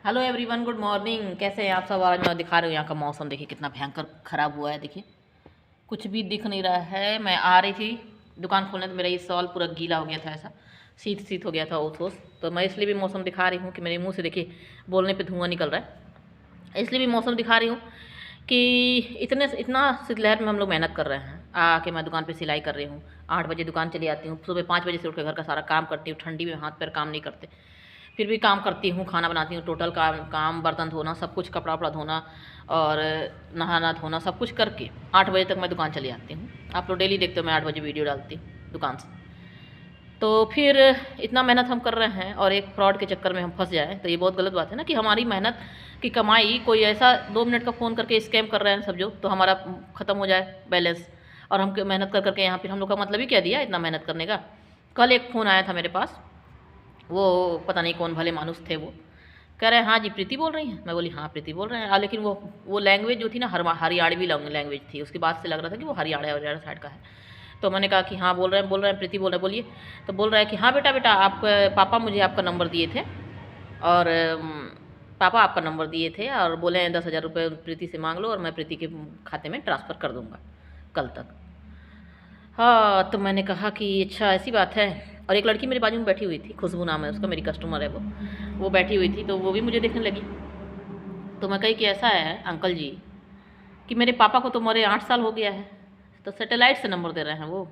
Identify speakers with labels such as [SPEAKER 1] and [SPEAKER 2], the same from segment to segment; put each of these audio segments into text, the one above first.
[SPEAKER 1] Hello everyone, good morning. कैसे हैं आप सब? आज मैं दिखा रही हूँ यहाँ का मौसम। देखिए कितना भयंकर ख़राब हुआ है। देखिए कुछ भी दिख नहीं रहा है। मैं आ रही थी दुकान खोलने तो मेरा ये सॉल पूरा गीला हो गया था, ऐसा शीत शीत हो गया था ओस ओस। तो मैं इसलिए भी मौसम दिखा रही हूँ कि मेरे मुँह से देखिए बोलने पर धुआं निकल रहा है। इसलिए भी मौसम दिखा रही हूँ कि इतना शीतलहर में हम लोग मेहनत कर रहे हैं। आके मैं दुकान पे सिलाई कर रही हूँ। 8 बजे दुकान चली आती हूँ, सुबह 5 बजे से उठ के घर का सारा काम करती हूँ। ठंडी में हाथ पैर काम नहीं करते, फिर भी काम करती हूँ, खाना बनाती हूँ। टोटल काम बर्तन धोना सब कुछ, कपड़ा वपड़ा धोना और नहाना धोना सब कुछ करके 8 बजे तक मैं दुकान चली आती हूँ। आप लोग डेली देखते हो मैं 8 बजे वीडियो डालती हूँ दुकान से। तो फिर इतना मेहनत हम कर रहे हैं और एक फ्रॉड के चक्कर में हम फंस जाएँ तो ये बहुत गलत बात है ना, कि हमारी मेहनत की कमाई कोई ऐसा 2 मिनट का फ़ोन करके स्कैम कर रहे हैं सब जो, तो हमारा ख़त्म हो जाए बैलेंस। और हम मेहनत कर करके यहाँ फिर हम लोग का मतलब ही क्या दिया इतना मेहनत करने का। कल एक फ़ोन आया था मेरे पास, वो पता नहीं कौन भले मानुस थे, वो कह रहे हैं हाँ जी प्रीति बोल रही हैं। मैं बोली हाँ प्रीति बोल रहे हैं। लेकिन वो लैंग्वेज जो थी ना हरियाणवी लैंग्वेज थी। उसकी बात से लग रहा था कि वो हरियाणा साइड का है। तो मैंने कहा कि हाँ बोल रहे हैं प्रीति बोल रहे हैं, बोलिए। तो बोल रहा है कि हाँ बेटा बेटा आप पापा मुझे आपका नंबर दिए थे और पापा आपका नंबर दिए थे और बोले हैं 10,000 रुपये प्रीति से मांग लो और मैं प्रीति के खाते में ट्रांसफ़र कर दूँगा कल तक। हाँ तो मैंने कहा कि अच्छा ऐसी बात है। और एक लड़की मेरे बाजू में बैठी हुई थी, खुशबू नाम है उसका, मेरी कस्टमर है वो बैठी हुई थी। तो वो भी मुझे देखने लगी। तो मैं कही कि ऐसा है अंकल जी कि मेरे पापा को तो मरे 8 साल हो गया है, तो सैटेलाइट से नंबर दे रहे हैं वो।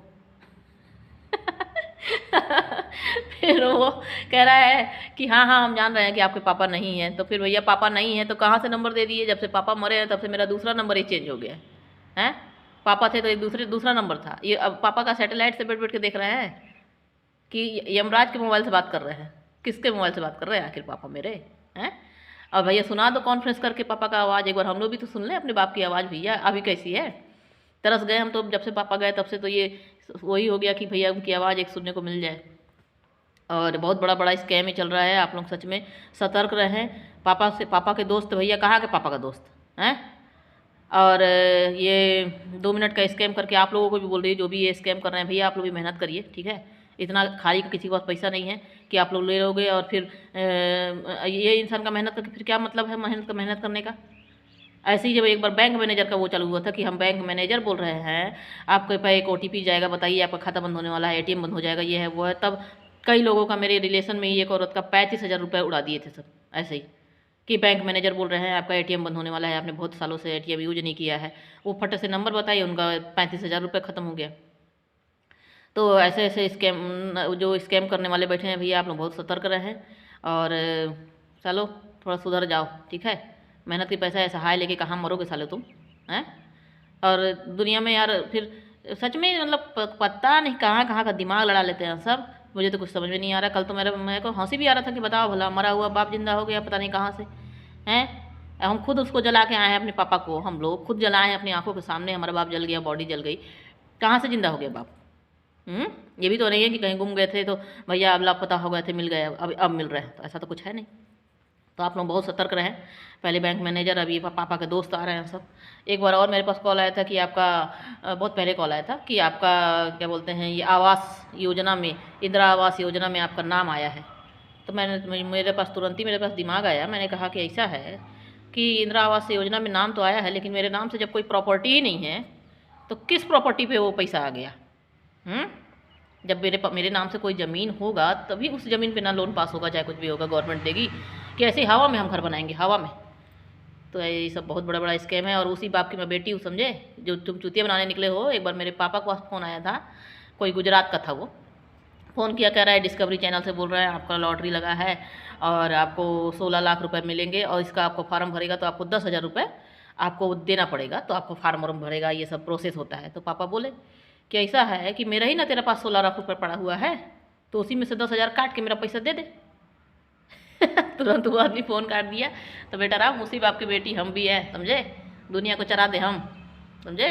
[SPEAKER 1] फिर वो कह रहा है कि हाँ हाँ हम जान रहे हैं कि आपके पापा नहीं हैं। तो फिर भैया पापा नहीं हैं तो कहाँ से नंबर दे दिए? जब से पापा मरे हैं तब से मेरा दूसरा नंबर ही चेंज हो गया है। पापा थे तो एक दूसरा नंबर था। ये अब पापा का सैटेलाइट से बैठ बैठ के देख रहे हैं कि यमराज के मोबाइल से बात कर रहे हैं। किसके मोबाइल से बात कर रहे हैं आखिर पापा मेरे? हैं? और भैया सुना दो कॉन्फ्रेंस करके पापा का आवाज़, एक बार हम लोग भी तो सुन लें अपने बाप की आवाज़। भैया अभी कैसी है? तरस गए हम तो, जब से पापा गए तब से तो ये वही हो गया कि भैया उनकी आवाज़ एक सुनने को मिल जाए। और बहुत बड़ा बड़ा स्कैम ही चल रहा है। आप लोग सच में सतर्क रहें। पापा के दोस्त, भैया कहाँ के पापा का दोस्त हैं? और ये 2 मिनट का स्कैम करके आप लोगों को भी बोल रही है, जो भी ये स्कैम कर रहे हैं भैया आप लोग भी मेहनत करिए, ठीक है? इतना खाली का किसी के पास पैसा नहीं है कि आप लोग ले लोगे और फिर ये इंसान का मेहनत करके फिर क्या मतलब है मेहनत करने का? ऐसे ही जब एक बार बैंक मैनेजर का वो चालू हुआ था कि हम बैंक मैनेजर बोल रहे हैं, आपके पास एक OTP जाएगा, बताइए आपका खाता बंद होने वाला है, ATM बंद हो जाएगा, ये है वो है। तब कई लोगों का, मेरे रिलेशन में ही एक औरत का 35,000 रुपये उड़ा दिए थे सब ऐसे ही, कि बैंक मैनेजर बोल रहे हैं आपका ATM बंद होने वाला है, आपने बहुत सालों से ATM यूज नहीं किया है। वो फट से नंबर बताइए, उनका 35,000 रुपये ख़त्म हो गया। तो ऐसे ऐसे स्कैम, जो स्कैम करने वाले बैठे हैं भैया आप लोग बहुत सतर्क रहें। और चलो थोड़ा सुधर जाओ, ठीक है? मेहनत की पैसा ऐसा हाय लेके कहाँ मरोगे साले तुम, हैं? और दुनिया में यार फिर सच में मतलब पता नहीं कहाँ कहाँ का दिमाग लड़ा लेते हैं सब। मुझे तो कुछ समझ में नहीं आ रहा। कल तो मेरे को हंसी भी आ रहा था कि बताओ भला, मरा हुआ बाप जिंदा हो गया पता नहीं कहाँ से, हैं? हम खुद उसको जला के आए हैं, अपने पापा को हम लोग खुद जलाए हैं अपनी आंखों के सामने। हमारा बाप जल गया, बॉडी जल गई। कहाँ से जिंदा हो गया बाप? ये भी तो नहीं है कि कहीं गुम गए थे तो भैया अब लापता हो गए थे, मिल गए, अब मिल रहे हैं, तो ऐसा तो कुछ है नहीं। तो आप लोग बहुत सतर्क रहें। पहले बैंक मैनेजर, अभी पापा के दोस्त आ रहे हैं सब। एक बार और मेरे पास कॉल आया था कि आपका, बहुत पहले कॉल आया था कि आपका क्या बोलते हैं, ये आवास योजना में, इंदिरा आवास योजना में आपका नाम आया है। तो मेरे पास तुरंत ही मेरे पास दिमाग आया। मैंने कहा कि ऐसा है कि इंदिरा आवास योजना में नाम तो आया है, लेकिन मेरे नाम से जब कोई प्रॉपर्टी ही नहीं है तो किस प्रॉपर्टी पे वो पैसा आ गया? जब मेरे नाम से कोई ज़मीन होगा तभी उस ज़मीन पे ना लोन पास होगा, चाहे कुछ भी होगा गवर्नमेंट देगी, कि ऐसे हवा में हम घर बनाएंगे हवा में? तो ये सब बहुत बड़ा बड़ा स्कैम है। और उसी बाप की मैं बेटी हूँ, समझे? जो तुम चूतिया बनाने निकले हो। एक बार मेरे पापा को फ़ोन आया था, कोई गुजरात का था, वो फ़ोन किया, कह रहा है डिस्कवरी चैनल से बोल रहे हैं, आपका लॉटरी लगा है और आपको 16 लाख रुपए मिलेंगे और इसका आपको फार्म भरेगा तो आपको 10,000 रुपये आपको देना पड़ेगा, तो आपको फार्म वार्म भरेगा, ये सब प्रोसेस होता है। तो पापा बोले कि ऐसा है कि मेरा ही ना तेरे पास 16 लाख रुपये पड़ा हुआ है, तो उसी में से 10,000 काट के मेरा पैसा दे दे। तुरंत वो आदमी फ़ोन काट दिया। तो बेटा राम, उसी बाप की बेटी हम भी हैं, समझे? दुनिया को चरा दे हम, समझे?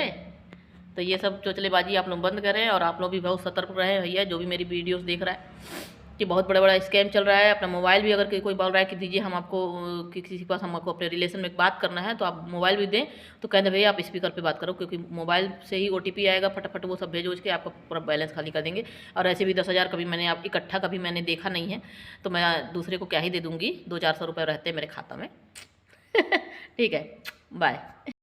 [SPEAKER 1] तो ये सब चोचलेबाजी आप लोग बंद करें और आप लोग भी बहुत सतर्क रहें भैया, जो भी मेरी वीडियोस देख रहा है। कि बहुत बड़ा बड़ा स्कैम चल रहा है। अपना मोबाइल भी अगर कोई बोल रहा है कि दीजिए हम आपको किसी के पास हमको अपने रिलेशन में बात करना है तो आप मोबाइल भी दें, तो कहते भैया आप स्पीकर पे बात करो, क्योंकि मोबाइल से ही OTP आएगा, फटाफट वो सब भेज उज के आपका पूरा बैलेंस खाली कर देंगे। और ऐसे भी 10,000 कभी मैंने आप इकट्ठा कभी मैंने देखा नहीं है, तो मैं दूसरे को क्या ही दे दूँगी, 200-400 रुपये रहते हैं मेरे खाता में। ठीक है, बाय।